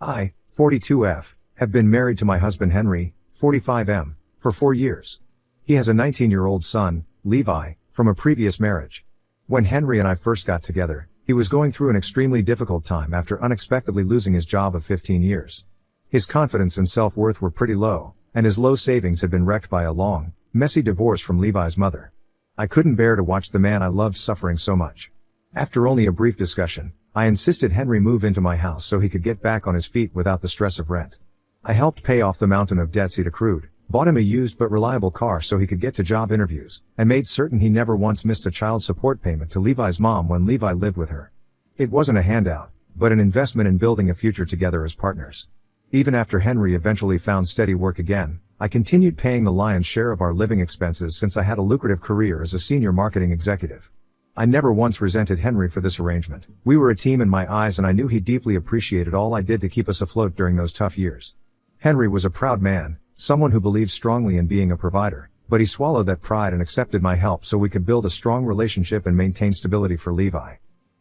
I, 42F, have been married to my husband Henry, 45M, for 4 years. He has a 19-year-old son, Levi, from a previous marriage. When Henry and I first got together, he was going through an extremely difficult time after unexpectedly losing his job of 15 years. His confidence and self-worth were pretty low, and his low savings had been wrecked by a long, messy divorce from Levi's mother. I couldn't bear to watch the man I loved suffering so much. After only a brief discussion, I insisted Henry move into my house so he could get back on his feet without the stress of rent. I helped pay off the mountain of debts he'd accrued, bought him a used but reliable car so he could get to job interviews, and made certain he never once missed a child support payment to Levi's mom when Levi lived with her. It wasn't a handout, but an investment in building a future together as partners. Even after Henry eventually found steady work again, I continued paying the lion's share of our living expenses since I had a lucrative career as a senior marketing executive. I never once resented Henry for this arrangement. We were a team in my eyes and I knew he deeply appreciated all I did to keep us afloat during those tough years. Henry was a proud man, someone who believed strongly in being a provider, but he swallowed that pride and accepted my help so we could build a strong relationship and maintain stability for Levi.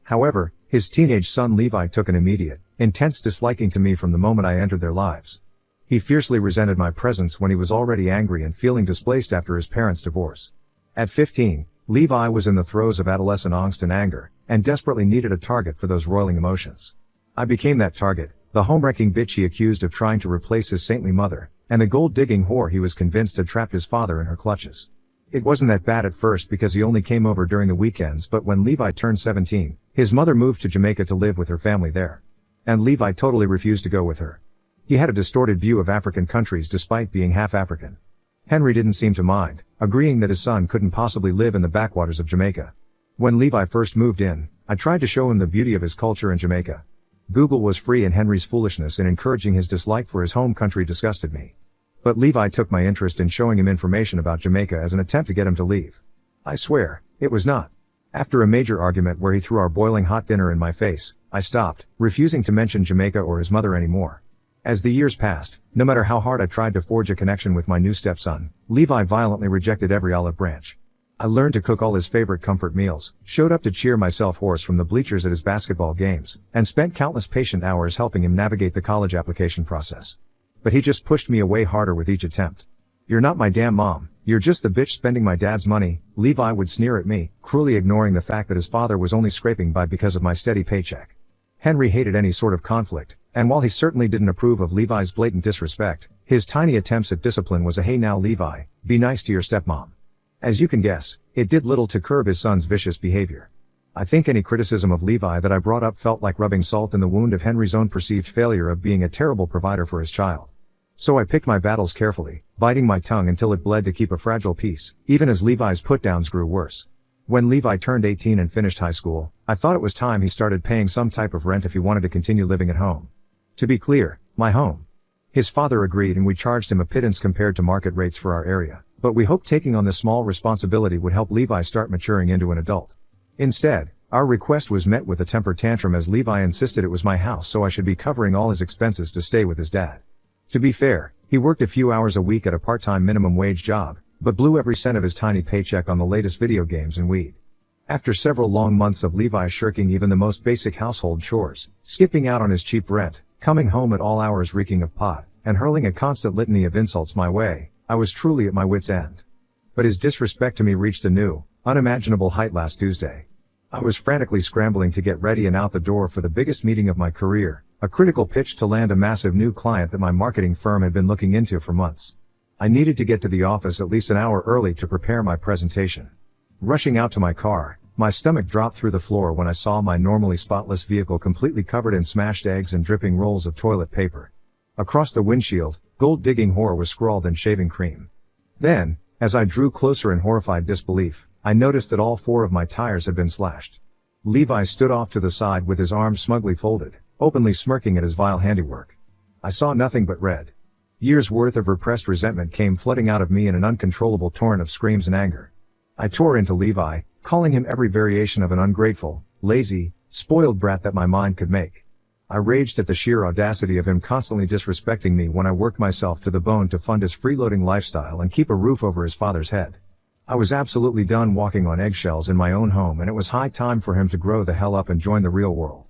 However, his teenage son Levi took an immediate, intense disliking to me from the moment I entered their lives. He fiercely resented my presence when he was already angry and feeling displaced after his parents' divorce. At 15, Levi was in the throes of adolescent angst and anger, and desperately needed a target for those roiling emotions. I became that target, the home-wrecking bitch he accused of trying to replace his saintly mother, and the gold-digging whore he was convinced had trapped his father in her clutches. It wasn't that bad at first because he only came over during the weekends, but when Levi turned 17, his mother moved to Jamaica to live with her family there. And Levi totally refused to go with her. He had a distorted view of African countries despite being half African. Henry didn't seem to mind, agreeing that his son couldn't possibly live in the backwaters of Jamaica. When Levi first moved in, I tried to show him the beauty of his culture in Jamaica. Google was free and Henry's foolishness in encouraging his dislike for his home country disgusted me. But Levi took my interest in showing him information about Jamaica as an attempt to get him to leave. I swear, it was not. After a major argument where he threw our boiling hot dinner in my face, I stopped, refusing to mention Jamaica or his mother anymore. As the years passed, no matter how hard I tried to forge a connection with my new stepson, Levi violently rejected every olive branch. I learned to cook all his favorite comfort meals, showed up to cheer myself hoarse from the bleachers at his basketball games, and spent countless patient hours helping him navigate the college application process. But he just pushed me away harder with each attempt. "You're not my damn mom, you're just the bitch spending my dad's money," Levi would sneer at me, cruelly ignoring the fact that his father was only scraping by because of my steady paycheck. Henry hated any sort of conflict, and while he certainly didn't approve of Levi's blatant disrespect, his tiny attempts at discipline was a "Hey now Levi, be nice to your stepmom." As you can guess, it did little to curb his son's vicious behavior. I think any criticism of Levi that I brought up felt like rubbing salt in the wound of Henry's own perceived failure of being a terrible provider for his child. So I picked my battles carefully, biting my tongue until it bled to keep a fragile peace, even as Levi's put-downs grew worse. When Levi turned 18 and finished high school, I thought it was time he started paying some type of rent if he wanted to continue living at home. To be clear, my home. His father agreed and we charged him a pittance compared to market rates for our area, but we hoped taking on this small responsibility would help Levi start maturing into an adult. Instead, our request was met with a temper tantrum as Levi insisted it was my house so I should be covering all his expenses to stay with his dad. To be fair, he worked a few hours a week at a part-time minimum wage job, but blew every cent of his tiny paycheck on the latest video games and weed. After several long months of Levi shirking even the most basic household chores, skipping out on his cheap rent, coming home at all hours reeking of pot, and hurling a constant litany of insults my way, I was truly at my wit's end. But his disrespect to me reached a new, unimaginable height last Tuesday. I was frantically scrambling to get ready and out the door for the biggest meeting of my career, a critical pitch to land a massive new client that my marketing firm had been looking into for months. I needed to get to the office at least an hour early to prepare my presentation. Rushing out to my car, my stomach dropped through the floor when I saw my normally spotless vehicle completely covered in smashed eggs and dripping rolls of toilet paper. Across the windshield, "Gold-digging whore" was scrawled in shaving cream. Then, as I drew closer in horrified disbelief, I noticed that all 4 of my tires had been slashed. Levi stood off to the side with his arms smugly folded, openly smirking at his vile handiwork. I saw nothing but red. Years' worth of repressed resentment came flooding out of me in an uncontrollable torrent of screams and anger. I tore into Levi, calling him every variation of an ungrateful, lazy, spoiled brat that my mind could make. I raged at the sheer audacity of him constantly disrespecting me when I worked myself to the bone to fund his freeloading lifestyle and keep a roof over his father's head. I was absolutely done walking on eggshells in my own home and it was high time for him to grow the hell up and join the real world.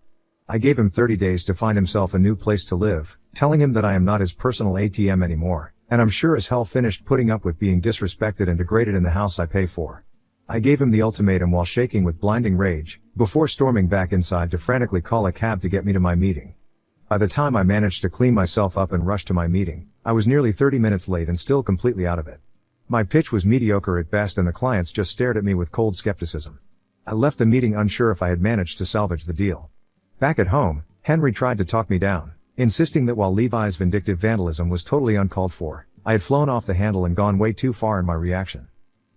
I gave him 30 days to find himself a new place to live, telling him that I am not his personal ATM anymore, and I'm sure as hell finished putting up with being disrespected and degraded in the house I pay for. I gave him the ultimatum while shaking with blinding rage, before storming back inside to frantically call a cab to get me to my meeting. By the time I managed to clean myself up and rush to my meeting, I was nearly 30 minutes late and still completely out of it. My pitch was mediocre at best and the clients just stared at me with cold skepticism. I left the meeting unsure if I had managed to salvage the deal. Back at home, Henry tried to talk me down, insisting that while Levi's vindictive vandalism was totally uncalled for, I had flown off the handle and gone way too far in my reaction.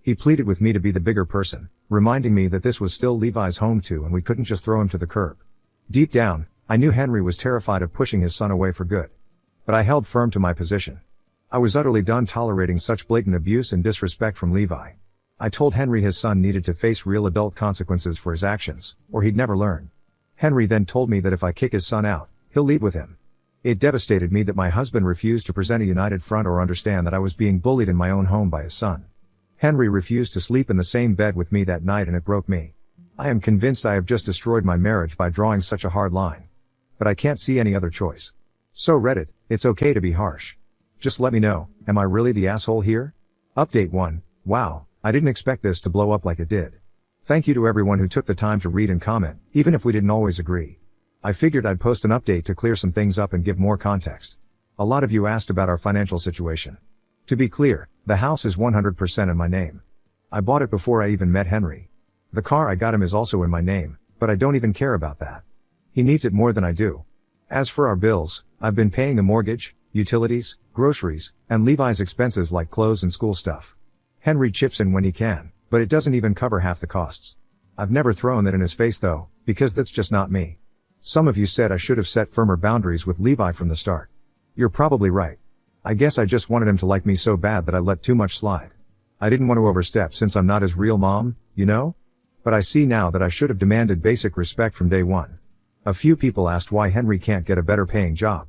He pleaded with me to be the bigger person, reminding me that this was still Levi's home too and we couldn't just throw him to the curb. Deep down, I knew Henry was terrified of pushing his son away for good. But I held firm to my position. I was utterly done tolerating such blatant abuse and disrespect from Levi. I told Henry his son needed to face real adult consequences for his actions, or he'd never learn. Henry then told me that if I kick his son out, he'll leave with him. It devastated me that my husband refused to present a united front or understand that I was being bullied in my own home by his son. Henry refused to sleep in the same bed with me that night and it broke me. I am convinced I have just destroyed my marriage by drawing such a hard line. But I can't see any other choice. So Reddit, it's okay to be harsh. Just let me know, am I really the asshole here? Update 1, wow, I didn't expect this to blow up like it did. Thank you to everyone who took the time to read and comment, even if we didn't always agree. I figured I'd post an update to clear some things up and give more context. A lot of you asked about our financial situation. To be clear, the house is 100% in my name. I bought it before I even met Henry. The car I got him is also in my name, but I don't even care about that. He needs it more than I do. As for our bills, I've been paying the mortgage, utilities, groceries, and Levi's expenses like clothes and school stuff. Henry chips in when he can, but it doesn't even cover half the costs. I've never thrown that in his face though, because that's just not me. Some of you said I should have set firmer boundaries with Levi from the start. You're probably right. I guess I just wanted him to like me so bad that I let too much slide. I didn't want to overstep since I'm not his real mom, you know? But I see now that I should have demanded basic respect from day one. A few people asked why Henry can't get a better paying job.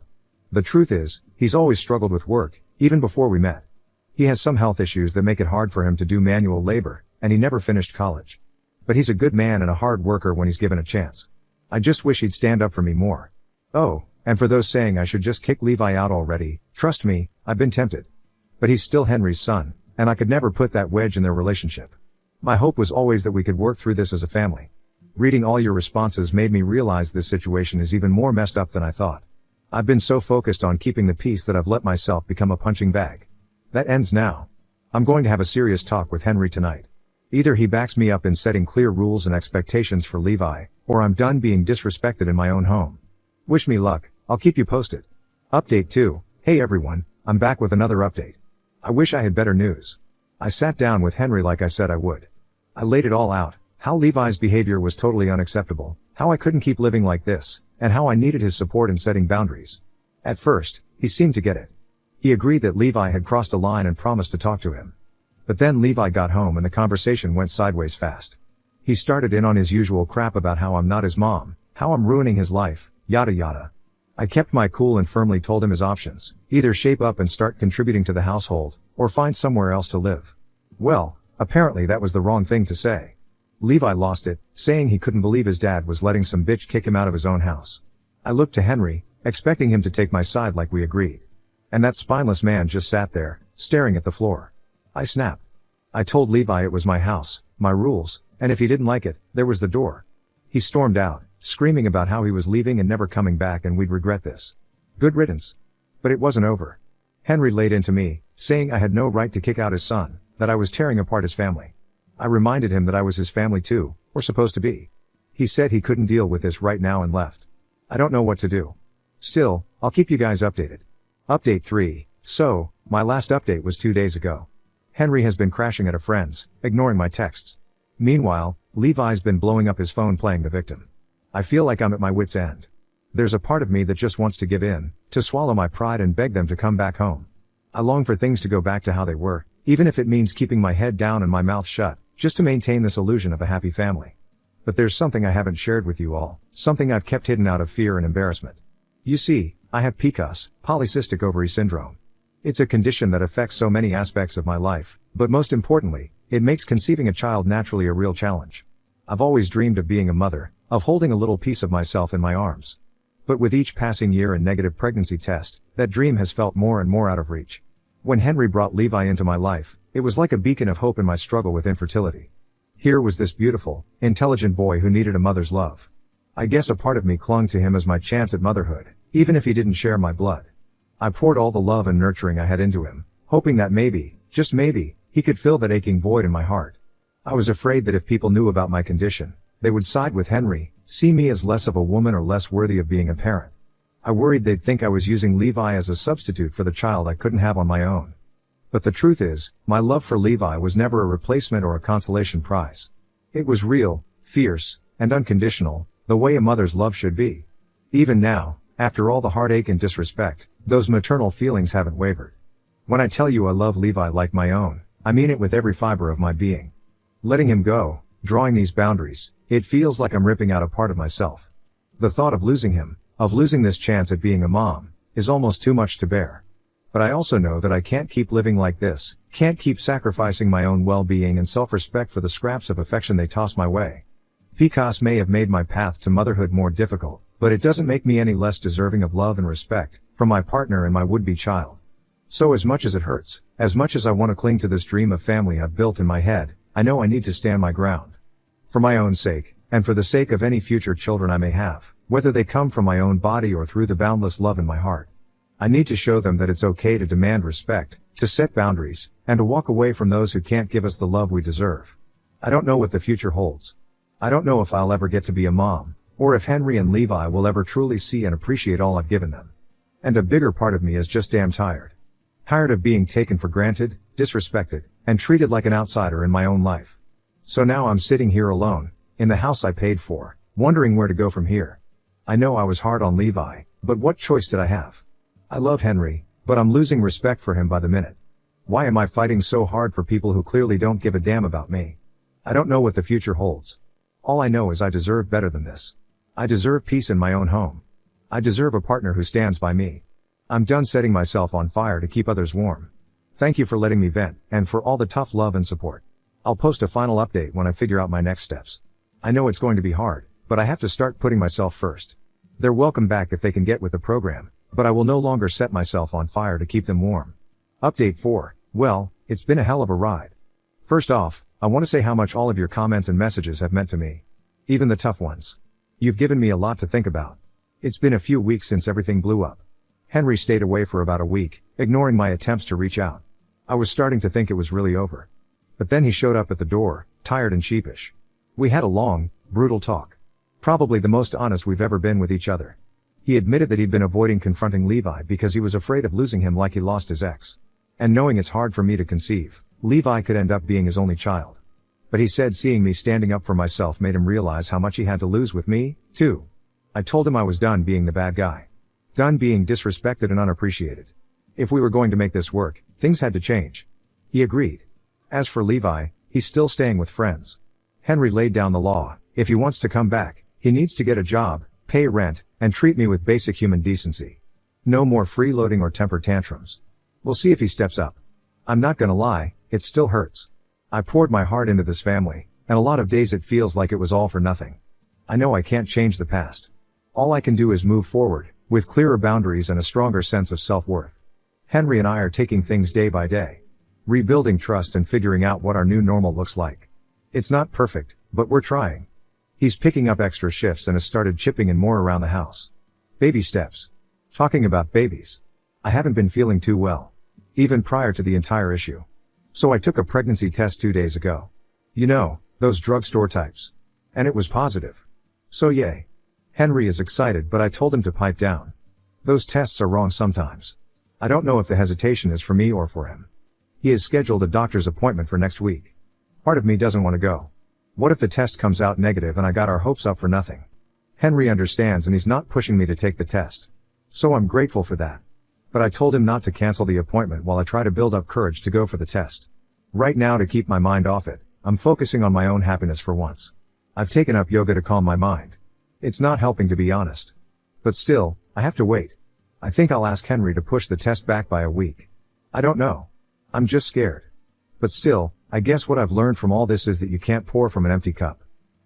The truth is, he's always struggled with work, even before we met. He has some health issues that make it hard for him to do manual labor, and he never finished college. But he's a good man and a hard worker when he's given a chance. I just wish he'd stand up for me more. Oh, and for those saying I should just kick Levi out already, trust me, I've been tempted. But he's still Henry's son, and I could never put that wedge in their relationship. My hope was always that we could work through this as a family. Reading all your responses made me realize this situation is even more messed up than I thought. I've been so focused on keeping the peace that I've let myself become a punching bag. That ends now. I'm going to have a serious talk with Henry tonight. Either he backs me up in setting clear rules and expectations for Levi, or I'm done being disrespected in my own home. Wish me luck, I'll keep you posted. Update 2, hey everyone, I'm back with another update. I wish I had better news. I sat down with Henry like I said I would. I laid it all out, how Levi's behavior was totally unacceptable, how I couldn't keep living like this, and how I needed his support in setting boundaries. At first, he seemed to get it. He agreed that Levi had crossed a line and promised to talk to him. But then Levi got home and the conversation went sideways fast. He started in on his usual crap about how I'm not his mom, how I'm ruining his life, yada yada. I kept my cool and firmly told him his options, either shape up and start contributing to the household, or find somewhere else to live. Well, apparently that was the wrong thing to say. Levi lost it, saying he couldn't believe his dad was letting some bitch kick him out of his own house. I looked to Henry, expecting him to take my side like we agreed. And that spineless man just sat there, staring at the floor. I snapped. I told Levi it was my house, my rules, and if he didn't like it, there was the door. He stormed out, screaming about how he was leaving and never coming back and we'd regret this. Good riddance. But it wasn't over. Henry laid into me, saying I had no right to kick out his son, that I was tearing apart his family. I reminded him that I was his family too, or supposed to be. He said he couldn't deal with this right now and left. I don't know what to do. Still, I'll keep you guys updated. Update 3, so, my last update was 2 days ago. Henry has been crashing at a friend's, ignoring my texts. Meanwhile, Levi's been blowing up his phone playing the victim. I feel like I'm at my wit's end. There's a part of me that just wants to give in, to swallow my pride and beg them to come back home. I long for things to go back to how they were, even if it means keeping my head down and my mouth shut, just to maintain this illusion of a happy family. But there's something I haven't shared with you all, something I've kept hidden out of fear and embarrassment. You see, I have PCOS, polycystic ovary syndrome. It's a condition that affects so many aspects of my life, but most importantly, it makes conceiving a child naturally a real challenge. I've always dreamed of being a mother, of holding a little piece of myself in my arms. But with each passing year and negative pregnancy test, that dream has felt more and more out of reach. When Henry brought Levi into my life, it was like a beacon of hope in my struggle with infertility. Here was this beautiful, intelligent boy who needed a mother's love. I guess a part of me clung to him as my chance at motherhood, even if he didn't share my blood. I poured all the love and nurturing I had into him, hoping that maybe, just maybe, he could fill that aching void in my heart. I was afraid that if people knew about my condition, they would side with Henry, see me as less of a woman or less worthy of being a parent. I worried they'd think I was using Levi as a substitute for the child I couldn't have on my own. But the truth is, my love for Levi was never a replacement or a consolation prize. It was real, fierce, and unconditional, the way a mother's love should be. Even now, after all the heartache and disrespect, those maternal feelings haven't wavered. When I tell you I love Levi like my own, I mean it with every fiber of my being. Letting him go, drawing these boundaries, it feels like I'm ripping out a part of myself. The thought of losing him, of losing this chance at being a mom, is almost too much to bear. But I also know that I can't keep living like this, can't keep sacrificing my own well-being and self-respect for the scraps of affection they toss my way. PCOS may have made my path to motherhood more difficult, but it doesn't make me any less deserving of love and respect from my partner and my would-be child. So as much as it hurts, as much as I want to cling to this dream of family I've built in my head, I know I need to stand my ground. For my own sake, and for the sake of any future children I may have, whether they come from my own body or through the boundless love in my heart. I need to show them that it's okay to demand respect, to set boundaries, and to walk away from those who can't give us the love we deserve. I don't know what the future holds. I don't know if I'll ever get to be a mom, or if Henry and Levi will ever truly see and appreciate all I've given them. And a bigger part of me is just damn tired. Tired of being taken for granted, disrespected, and treated like an outsider in my own life. So now I'm sitting here alone, in the house I paid for, wondering where to go from here. I know I was hard on Levi, but what choice did I have? I love Henry, but I'm losing respect for him by the minute. Why am I fighting so hard for people who clearly don't give a damn about me? I don't know what the future holds. All I know is I deserve better than this. I deserve peace in my own home. I deserve a partner who stands by me. I'm done setting myself on fire to keep others warm. Thank you for letting me vent, and for all the tough love and support. I'll post a final update when I figure out my next steps. I know it's going to be hard, but I have to start putting myself first. They're welcome back if they can get with the program, but I will no longer set myself on fire to keep them warm. Update 4. Well, it's been a hell of a ride. First off, I want to say how much all of your comments and messages have meant to me. Even the tough ones. You've given me a lot to think about. It's been a few weeks since everything blew up. Henry stayed away for about a week, ignoring my attempts to reach out. I was starting to think it was really over. But then he showed up at the door, tired and sheepish. We had a long, brutal talk. Probably the most honest we've ever been with each other. He admitted that he'd been avoiding confronting Levi because he was afraid of losing him like he lost his ex. And knowing it's hard for me to conceive, Levi could end up being his only child. But he said seeing me standing up for myself made him realize how much he had to lose with me, too. I told him I was done being the bad guy. Done being disrespected and unappreciated. If we were going to make this work, things had to change. He agreed. As for Levi, he's still staying with friends. Henry laid down the law. If he wants to come back, he needs to get a job, pay rent, and treat me with basic human decency. No more freeloading or temper tantrums. We'll see if he steps up. I'm not gonna lie, it still hurts. I poured my heart into this family, and a lot of days it feels like it was all for nothing. I know I can't change the past. All I can do is move forward, with clearer boundaries and a stronger sense of self-worth. Henry and I are taking things day by day. Rebuilding trust and figuring out what our new normal looks like. It's not perfect, but we're trying. He's picking up extra shifts and has started chipping in more around the house. Baby steps. Talking about babies. I haven't been feeling too well. Even prior to the entire issue. So I took a pregnancy test 2 days ago. You know, those drugstore types. And it was positive. So yay. Henry is excited, but I told him to pipe down. Those tests are wrong sometimes. I don't know if the hesitation is for me or for him. He has scheduled a doctor's appointment for next week. Part of me doesn't want to go. What if the test comes out negative and I got our hopes up for nothing? Henry understands and he's not pushing me to take the test. So I'm grateful for that. But I told him not to cancel the appointment while I try to build up courage to go for the test. Right now, to keep my mind off it, I'm focusing on my own happiness for once. I've taken up yoga to calm my mind. It's not helping, to be honest. But still, I have to wait. I think I'll ask Henry to push the test back by a week. I don't know. I'm just scared. But still, I guess what I've learned from all this is that you can't pour from an empty cup.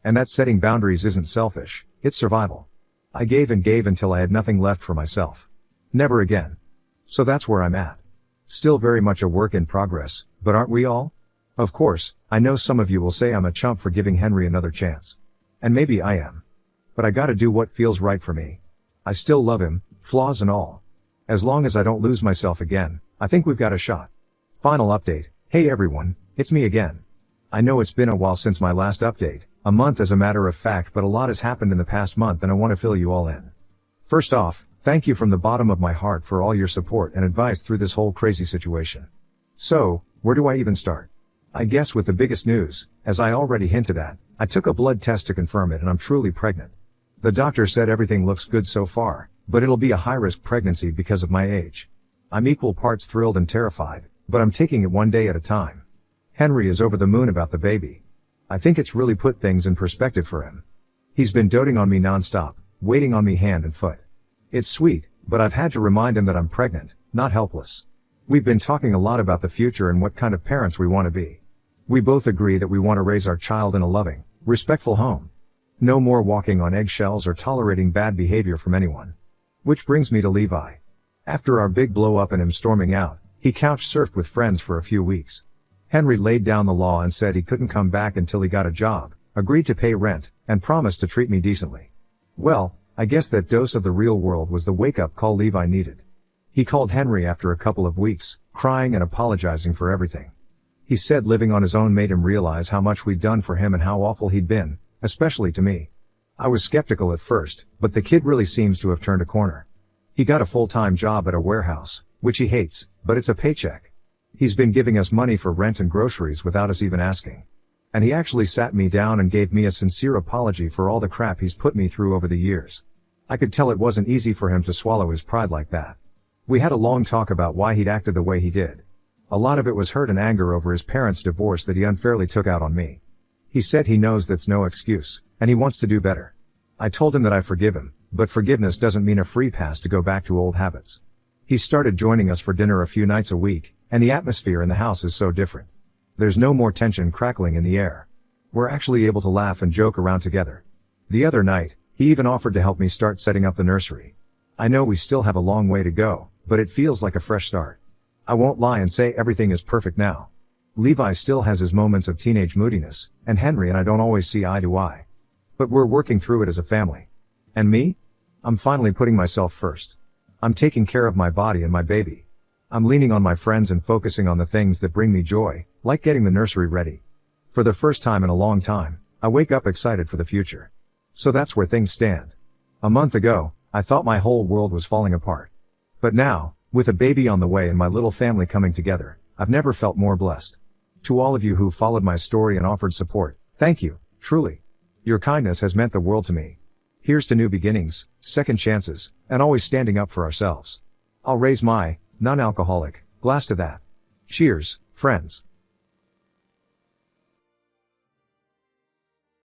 And that setting boundaries isn't selfish, it's survival. I gave and gave until I had nothing left for myself. Never again. So that's where I'm at. Still very much a work in progress, but aren't we all? Of course, I know some of you will say I'm a chump for giving Henry another chance. And maybe I am. But I gotta do what feels right for me. I still love him, flaws and all. As long as I don't lose myself again, I think we've got a shot. Final update. Hey everyone, it's me again. I know it's been a while since my last update, a month as a matter of fact, but a lot has happened in the past month and I want to fill you all in. First off, thank you from the bottom of my heart for all your support and advice through this whole crazy situation. So, where do I even start? I guess with the biggest news, as I already hinted at, I took a blood test to confirm it and I'm truly pregnant. The doctor said everything looks good so far, but it'll be a high-risk pregnancy because of my age. I'm equal parts thrilled and terrified, but I'm taking it one day at a time. Henry is over the moon about the baby. I think it's really put things in perspective for him. He's been doting on me non-stop, waiting on me hand and foot. It's sweet, but I've had to remind him that I'm pregnant, not helpless. We've been talking a lot about the future and what kind of parents we want to be. We both agree that we want to raise our child in a loving, respectful home. No more walking on eggshells or tolerating bad behavior from anyone. Which brings me to Levi. After our big blow up and him storming out, he couch surfed with friends for a few weeks. Henry laid down the law and said he couldn't come back until he got a job, agreed to pay rent, and promised to treat me decently. Well, I guess that dose of the real world was the wake-up call Levi needed. He called Henry after a couple of weeks, crying and apologizing for everything. He said living on his own made him realize how much we'd done for him and how awful he'd been, especially to me. I was skeptical at first, but the kid really seems to have turned a corner. He got a full-time job at a warehouse, which he hates, but it's a paycheck. He's been giving us money for rent and groceries without us even asking. And he actually sat me down and gave me a sincere apology for all the crap he's put me through over the years. I could tell it wasn't easy for him to swallow his pride like that. We had a long talk about why he'd acted the way he did. A lot of it was hurt and anger over his parents' divorce that he unfairly took out on me. He said he knows that's no excuse, and he wants to do better. I told him that I forgive him, but forgiveness doesn't mean a free pass to go back to old habits. He started joining us for dinner a few nights a week, and the atmosphere in the house is so different. There's no more tension crackling in the air. We're actually able to laugh and joke around together. The other night, he even offered to help me start setting up the nursery. I know we still have a long way to go, but it feels like a fresh start. I won't lie and say everything is perfect now. Levi still has his moments of teenage moodiness, and Henry and I don't always see eye to eye. But we're working through it as a family. And me? I'm finally putting myself first. I'm taking care of my body and my baby. I'm leaning on my friends and focusing on the things that bring me joy, like getting the nursery ready. For the first time in a long time, I wake up excited for the future. So that's where things stand. A month ago, I thought my whole world was falling apart. But now, with a baby on the way and my little family coming together, I've never felt more blessed. To all of you who followed my story and offered support, thank you, truly. Your kindness has meant the world to me. Here's to new beginnings, second chances, and always standing up for ourselves. I'll raise my non-alcoholic glass to that. Cheers, friends.